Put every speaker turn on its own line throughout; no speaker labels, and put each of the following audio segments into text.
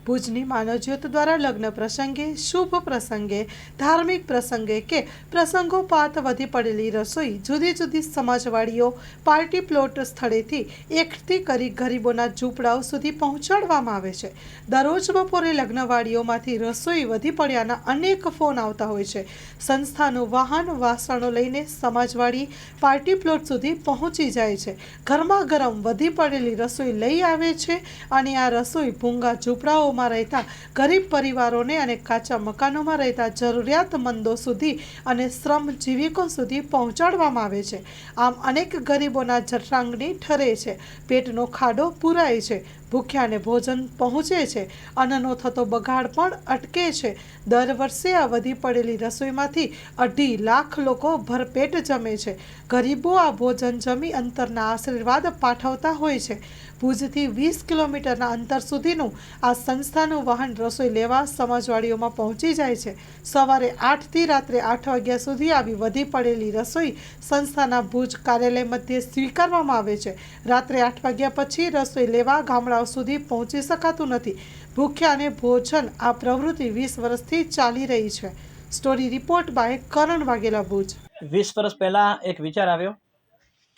ભુજની માનવજ્યોત દ્વારા લગ્ન પ્રસંગે, શુભ પ્રસંગે, ધાર્મિક પ્રસંગે કે પ્રસંગોપાત વધી પડેલી રસોઈ જુદી જુદી સમાજવાડીઓ, પાર્ટી પ્લોટ સ્થળેથી એકઠી કરી ગરીબોના ઝૂંપડાઓ સુધી પહોંચાડવામાં આવે છે। દરરોજ બપોરે લગ્નવાડીઓમાંથી રસોઈ વધી પડ્યાના અનેક ફોન આવતા હોય છે। સંસ્થાનું વાહન વાસણો લઈને સમાજવાડી, પાર્ટી પ્લોટ સુધી પહોંચી જાય છે। ઘરમાં ગરમ વધી પડેલી રસોઈ લઈ આવે છે અને આ રસોઈ ભૂંગા ઝૂંપડાઓમાં રહેતા ગરીબ પરિવારોને અને કાચા મકાનોમાં રહેતા જરૂરિયાતમંદો સુધી અને શ્રમજીવીકો સુધી પહોંચાડવામાં આવે છે। આમ અનેક ગરીબોના જઠરાંગની ઠરે છે, પેટનો ખાડો પૂરાય છે, ભૂખ્યાને ભોજન પહોંચે છે, અન્નનો થતો બગાડ પણ અટકે છે। દર વર્ષે આ વધી પડેલી રસોઈમાંથી 2.5 લાખ લોકો ભરપેટ જમે છે। ગરીબો આ ભોજન જમી અંતરના આશીર્વાદ પાઠવતા હોય છે। ભુજથી 20 કિલોમીટરના અંતર સુધીનું આ સંસ્થાનું વાહન રસોઈ લેવા સમાજવાડીઓમાં પહોંચી જાય છે। સવારે 8 થી રાત્રે 8 વાગ્યા સુધી આવી વધી પડેલી રસોઈ સંસ્થાના ભુજ કાર્યાલય મધ્યે સ્વીકારવામાં આવે છે। રાત્રે 8 વાગ્યા પછી રસોઈ લેવા ગામડાઓ સુધી પહોંચી શકાતું નથી। ભૂખ્યાને ભોજન આ પ્રવૃત્તિ 20 વર્ષથી ચાલી રહી છે। સ્ટોરી રિપોર્ટ બાય કરણ વાઘેલા, ભુજ।
20 વર્ષ પહેલાં એક વિચાર આવ્યો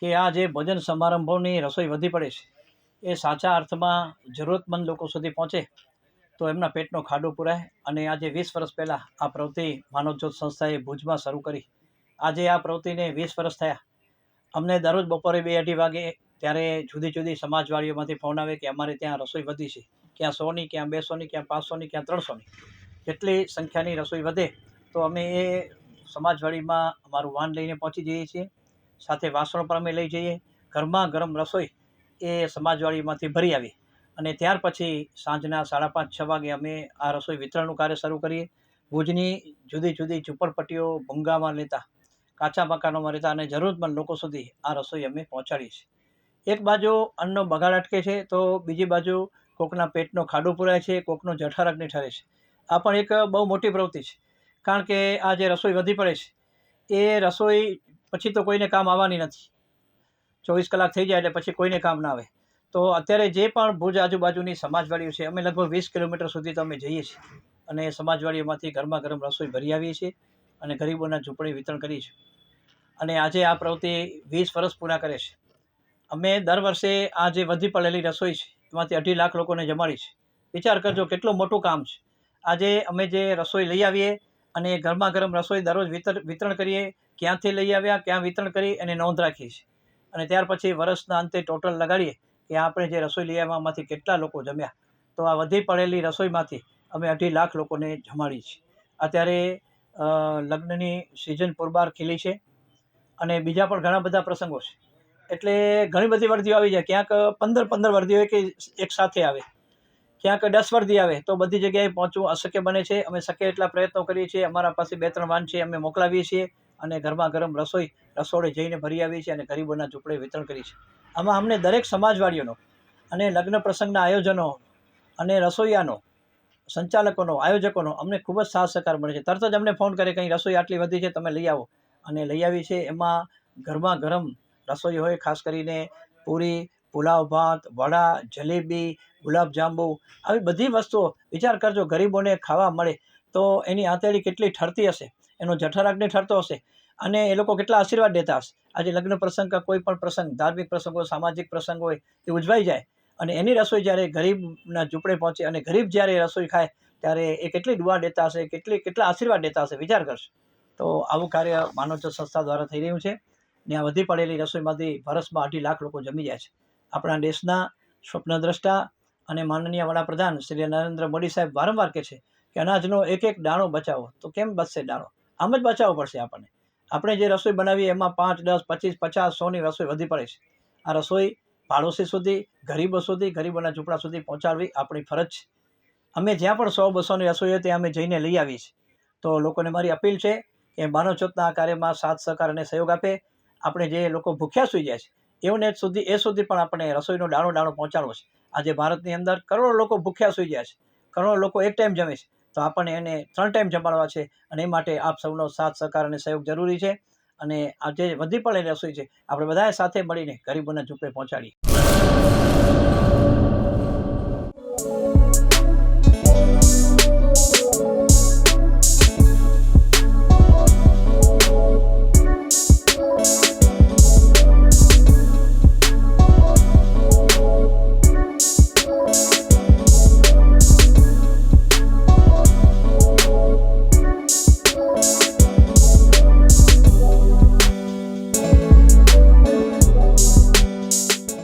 કે આ જે ભોજન સમારંભોની રસોઈ વધી પડે છે એ સાચા અર્થમાં જરૂરતમંદ લોકો સુધી પહોંચે તો એમના પેટનો ખાડો પૂરાય। અને આજે 20 વર્ષ પહેલાં આ પ્રવૃત્તિ માનવજ્યોત સંસ્થાએ ભુજમાં શરૂ કરી। આજે આ પ્રવૃત્તિને 20 વર્ષ થયા। અમને દરરોજ બપોરે 2-2.5 વાગે ત્યારે જુદી જુદી સમાજવાડીઓમાંથી ફોન આવે કે અમારે ત્યાં રસોઈ વધી છે, ક્યાં 100ની, ક્યાં 200ની, ક્યાં 500ની, ક્યાં 300ની। જેટલી સંખ્યાની રસોઈ વધે તો અમે એ સમાજવાડીમાં અમારું વાહન લઈને પહોંચી જઈએ છીએ। સાથે વાસણો પણ અમે લઈ જઈએ। ગરમા ગરમ રસોઈ એ સમાજવાડીમાંથી ભરી આવી અને ત્યાર પછી સાંજના 5:30-6 વાગે અમે આ રસોઈ વિતરણનું કાર્ય શરૂ કરીએ। ભુજની જુદી જુદી ઝૂંપડપટ્ટીઓ, ભૂંગામાં રહેતા, કાચા મકાનોમાં રહેતા અને જરૂરતમંદ લોકો સુધી આ રસોઈ અમે પહોંચાડીએ છીએ। એક બાજુ અન્નનો બગાડ અટકે છે તો બીજી બાજુ કોકના પેટનો ખાડો પૂરાય છે, કોકનો જઠરાગ્નિ ઠરે છે। આ પણ એક બહુ મોટી પ્રવૃત્તિ છે, કારણ કે આ જે રસોઈ વધી પડે છે એ રસોઈ પછી તો કોઈને કામ આવવાની નથી। 24 કલાક થઈ જાય એટલે પછી કોઈને કામ ના આવે। તો અત્યારે જે પણ ભુજ આજુબાજુની સમાજવાડીઓ છે અમે લગભગ 20 કિલોમીટર સુધી તો અમે જઈએ છીએ અને સમાજવાડીઓમાંથી ગરમા ગરમ રસોઈ ભરી આવીએ છીએ અને ગરીબોના ઝૂંપડી વિતરણ કરીએ છીએ। અને આજે આ પ્રવૃત્તિ 20 વર્ષ પૂરા કરે છે। અમે દર વર્ષે આ જે વધી પડેલી રસોઈ છે એમાંથી 2.5 લાખ લોકોને જમાડી છે। વિચાર કરજો કેટલું મોટું કામ છે। આજે અમે જે રસોઈ લઈ આવીએ અને ગરમા ગરમ રસોઈ દરરોજ વિતરણ કરીએ, ક્યાંથી લઈ આવ્યા, ક્યાં વિતરણ કરી એની નોંધ રાખીએ છીએ અને ત્યાર પછી વર્ષના અંતે ટોટલ લગાડીએ કે આપણે જે રસોઈ લઈ આવ્યામાંથી કેટલા લોકો જમ્યા। તો આ વધી પડેલી રસોઈમાંથી અમે 2.5 લાખ લોકોને જમાડીએ છીએ। અત્યારે લગ્નની સિઝન પૂરબાર ખીલી છે અને બીજા પણ ઘણા બધા પ્રસંગો છે એટલે ઘણી બધી વર્દીઓ આવી જાય। ક્યાંક 15 વર્દીઓ એક સાથે આવે, ક્યાંક 10 વર્દી આવે તો બધી જગ્યાએ પહોંચવું અશક્ય બને છે। અમે શક્ય એટલા પ્રયત્નો કરીએ છીએ। અમારા પાસે 2-3 વાન છે, અમે મોકલાવીએ છીએ અને ગરમા ગરમ રસોઈ રસોડે જઈને ભરી આવીએ છીએ અને ગરીબોના ઝૂંપડે વિતરણ કરીએ છીએ। આમાં અમને દરેક સમાજવાડીઓનો અને લગ્ન પ્રસંગના આયોજનો અને રસોઈયાનો, સંચાલકોનો, આયોજકોનો અમને ખૂબ જ સાથ સહકાર મળે છે। તરત જ અમને ફોન કરે કંઈ રસોઈ આટલી વધી છે તમે લઈ આવો અને લઈ આવીએ છીએ। એમાં ગરમા ગરમ રસોઈ હોય, ખાસ કરીને પૂરી, પુલાવ ભાત, વડા, જલેબી, ગુલાબજાંબુ, આવી બધી વસ્તુઓ। વિચાર કરજો ગરીબોને ખાવા મળે તો એની આંતરડી કેટલી ઠરતી હશે, એનો જઠરાગ્નિ ઠરતો હશે અને એ લોકો કેટલા આશીર્વાદ દેતા હશે। આજે લગ્ન પ્રસંગ કે કોઈ પણ પ્રસંગ, ધાર્મિક પ્રસંગ હોય, સામાજિક પ્રસંગ હોય, એ ઉજવાઈ જાય અને એની રસોઈ જ્યારે ગરીબના ઝૂંપડે પહોંચે અને ગરીબ જ્યારે રસોઈ ખાય ત્યારે એ કેટલી દુઆ દેતા હશે, કેટલા આશીર્વાદ દેતા હશે, વિચાર કરશે। તો આવું કાર્ય માનવજ્યોત સંસ્થા દ્વારા થઈ રહ્યું છે ને આ વધી પડેલી રસોઈમાંથી વર્ષમાં 2.5 લાખ લોકો જમી જાય છે। આપણા દેશના સ્વપ્નદ્રષ્ટા અને માનનીય વડાપ્રધાન શ્રી નરેન્દ્ર મોદી સાહેબ વારંવાર કહે છે કે અનાજનો એક એક દાણો બચાવો। તો કેમ બચશે દાણો? આમ જ બચાવવો પડશે આપણને। આપણે જે રસોઈ બનાવીએ એમાં 5, 10, 25, 50, 100ની રસોઈ વધી પડે છે। આ રસોઈ પાડોશી સુધી, ગરીબો સુધી, ગરીબોના ઝૂંપડા સુધી પહોંચાડવી આપણી ફરજ છે। અમે જ્યાં પણ 100-200ની રસોઈ હોય ત્યાં અમે જઈને લઈ આવીએ છીએ। તો લોકોને મારી અપીલ છે કે માનવજ્યોતના આ કાર્યમાં સાથ સહકાર અને સહયોગ આપે। આપણે જે લોકો ભૂખ્યા સૂઈ જાય છે એઓને સુધી પણ આપણે રસોઈનો દાણો દાણો પહોંચાડવો છે। આજે ભારતની અંદર કરોડો લોકો ભૂખ્યા સૂઈ જાય છે, કરોડો લોકો એક ટાઈમ જમે છે, તો આપણને એને 3 ટાઈમ જમાડવા છે અને એ માટે આપ સૌનો સાથ સહકાર અને સહયોગ જરૂરી છે। અને આ જે વધી પડેલી રસોઈ છે આપણે બધાએ સાથે મળીને ગરીબોના ઝૂંપડે પહોંચાડીએ।